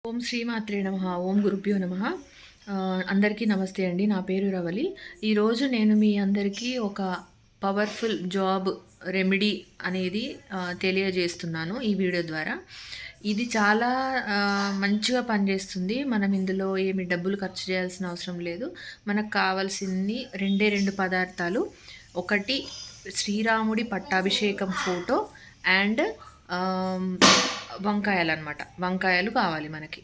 ఓం శ్రీమాత్రే నమః. ఓం గురుభ్యో నమః. అందరికీ నమస్తే అండి. నా పేరు రవలి. ఈరోజు నేను మీ అందరికీ ఒక పవర్ఫుల్ జాబ్ రెమెడీ అనేది తెలియజేస్తున్నాను ఈ వీడియో ద్వారా. ఇది చాలా మంచిగా పనిచేస్తుంది. మనం ఇందులో ఏమి డబ్బులు ఖర్చు చేయాల్సిన అవసరం లేదు. మనకు కావాల్సింది రెండు పదార్థాలు. ఒకటి శ్రీరాముడి పట్టాభిషేకం ఫోటో అండ్ వంకాయలన్నమాట. వంకాయలు కావాలి మనకి.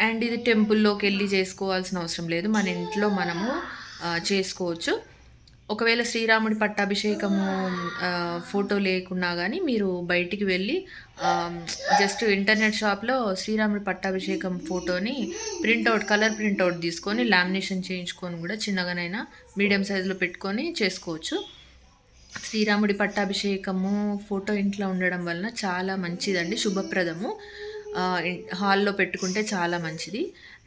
అండ్ ఇది టెంపుల్లోకి వెళ్ళి చేసుకోవాల్సిన అవసరం లేదు, మన ఇంట్లో మనము చేసుకోవచ్చు. ఒకవేళ శ్రీరాముడి పట్టాభిషేకము ఫోటో లేకున్నా కానీ మీరు బయటికి వెళ్ళి జస్ట్ ఇంటర్నెట్ షాప్లో శ్రీరాముడి పట్టాభిషేకం ఫోటోని కలర్ ప్రింట్అవుట్ తీసుకొని లామినేషన్ చేయించుకొని కూడా చిన్నగానైనా మీడియం సైజులో పెట్టుకొని చేసుకోవచ్చు. శ్రీరాముడి పట్టాభిషేకము ఫోటో ఇంట్లో ఉండడం వలన చాలా మంచిదండి, శుభప్రదము. హాల్లో పెట్టుకుంటే చాలా మంచిది.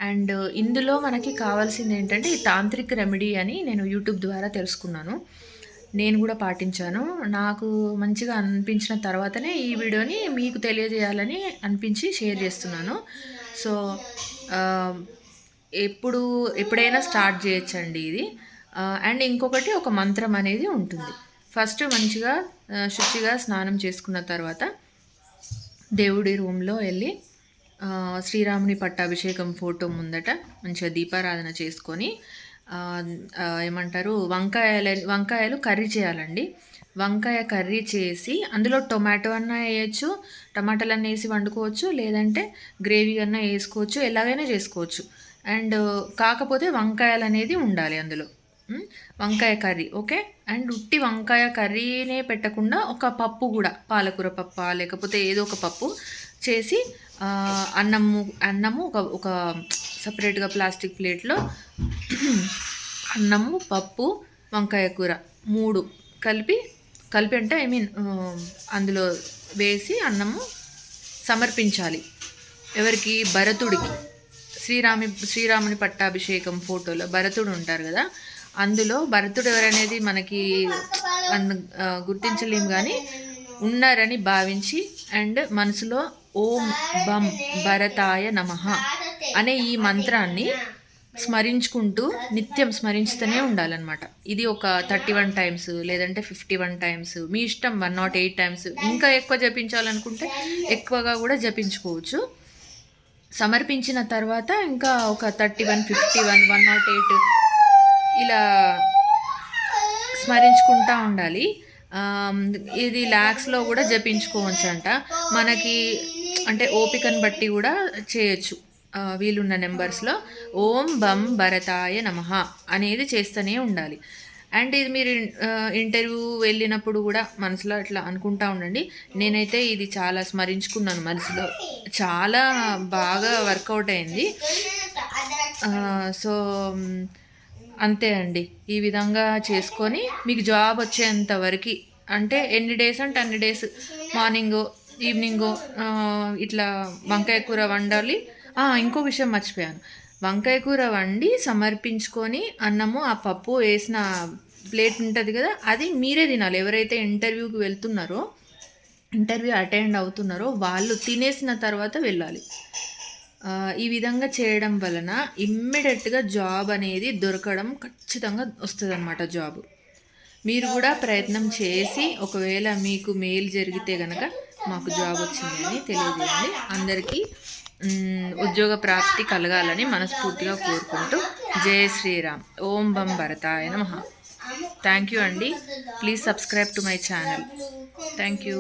అండ్ ఇందులో మనకి కావాల్సింది ఏంటంటే ఈ తాంత్రిక్ రెమెడీ అని నేను యూట్యూబ్ ద్వారా తెలుసుకున్నాను. నేను కూడా పాటించాను. నాకు మంచిగా అనిపించిన తర్వాతనే ఈ వీడియోని మీకు తెలియజేయాలని అనిపించి షేర్ చేస్తున్నాను. సో ఎప్పుడైనా స్టార్ట్ చేయొచ్చండి ఇది. అండ్ ఇంకొకటి ఒక మంత్రం అనేది ఉంటుంది. ఫస్ట్ మంచిగా శుచిగా స్నానం చేసుకున్న తర్వాత దేవుడి రూమ్లో వెళ్ళి శ్రీరాముని పట్టాభిషేకం ఫోటో ముందట మంచిగా దీపారాధన చేసుకొని ఏమంటారు వంకాయలు కర్రీ చేయాలండి. వంకాయ కర్రీ చేసి అందులో టొమాటో అన్నా వేయచ్చు, టమాటాలు అన్నీ వేసి వండుకోవచ్చు, లేదంటే గ్రేవీ అన్నా వేసుకోవచ్చు, ఎలాగైనా చేసుకోవచ్చు. అండ్ కాకపోతే వంకాయలు అనేది ఉండాలి అందులో. వంకాయ కర్రీ ఓకే. అండ్ ఉట్టి వంకాయ కర్రీనే పెట్టకుండా ఒక పప్పు కూడా, పాలకూర పప్పు లేకపోతే ఏదో ఒక పప్పు చేసి అన్నము ఒక సపరేట్గా ప్లాస్టిక్ ప్లేట్లో అన్నము, పప్పు, వంకాయ కూర 3 కలిపి అంటే అందులో వేసి అన్నము సమర్పించాలి. ఎవరికి? భరతుడికి. శ్రీరాముని పట్టాభిషేకం ఫోటోలో భరతుడు ఉంటారు కదా, అందులో భరతుడు ఎవరనేది మనకి గుర్తించలేము కానీ ఉన్నారని భావించి అండ్ మనసులో ఓం బం భరతాయ నమః అనే ఈ మంత్రాన్ని స్మరించుకుంటూ నిత్యం స్మరించుతూనే ఉండాలన్నమాట. ఇది ఒక 31 టైమ్స్ లేదంటే 51 టైమ్స్, మీ ఇష్టం. 108 టైమ్స్, ఇంకా ఎక్కువ జపించాలనుకుంటే ఎక్కువగా కూడా జపించుకోవచ్చు. సమర్పించిన తర్వాత ఇంకా ఒక 31, 51, 108 ఇలా స్మరించుకుంటూ ఉండాలి. ఇది ల్యాక్స్లో కూడా జపించుకోవచ్చు అంట. మనకి అంటే ఓపికను బట్టి కూడా చేయొచ్చు. వీలున్న నెంబర్స్లో ఓం బం భరతాయ నమః అనేది చేస్తూనే ఉండాలి. అండ్ ఇది మీరు ఇంటర్వ్యూ వెళ్ళినప్పుడు కూడా మనసులో ఇట్లా అనుకుంటా ఉండండి. నేనైతే ఇది చాలా స్మరించుకున్నాను మనసులో, చాలా బాగా వర్కౌట్ అయింది. సో అంతే అండి. ఈ విధంగా చేసుకొని మీకు జాబ్ వచ్చేంత వరకు, అంటే ఎన్ని డేస్ అంటే అన్ని డేస్, మార్నింగో ఈవినింగో ఇట్లా వంకాయ కూర వండాలి. ఇంకో విషయం మర్చిపోయాను, వంకాయ కూర వండి సమర్పించుకొని అన్నము ఆ పప్పు వేసిన ప్లేట్ ఉంటుంది కదా, అది మీరే తినాలి. ఎవరైతే ఇంటర్వ్యూకి వెళ్తున్నారో, ఇంటర్వ్యూ అటెండ్ అవుతున్నారో వాళ్ళు తినేసిన తర్వాత వెళ్ళాలి. ఈ విధంగా చేయడం వలన ఇమ్మీడియట్గా జాబ్ అనేది దొరకడం ఖచ్చితంగా వస్తుంది అన్నమాట. జాబ్ మీరు కూడా ప్రయత్నం చేసి ఒకవేళ మీకు మేలు జరిగితే కనుక మాకు జాబ్ వచ్చింది అని తెలియజేయండి. అందరికీ ఉద్యోగ ప్రాప్తి కలగాలని మనస్ఫూర్తిగా కోరుకుంటూ జై శ్రీరామ్. ఓం బం భరతాయ నమః. థ్యాంక్ యూ అండి. Please subscribe to my channel. Thank you.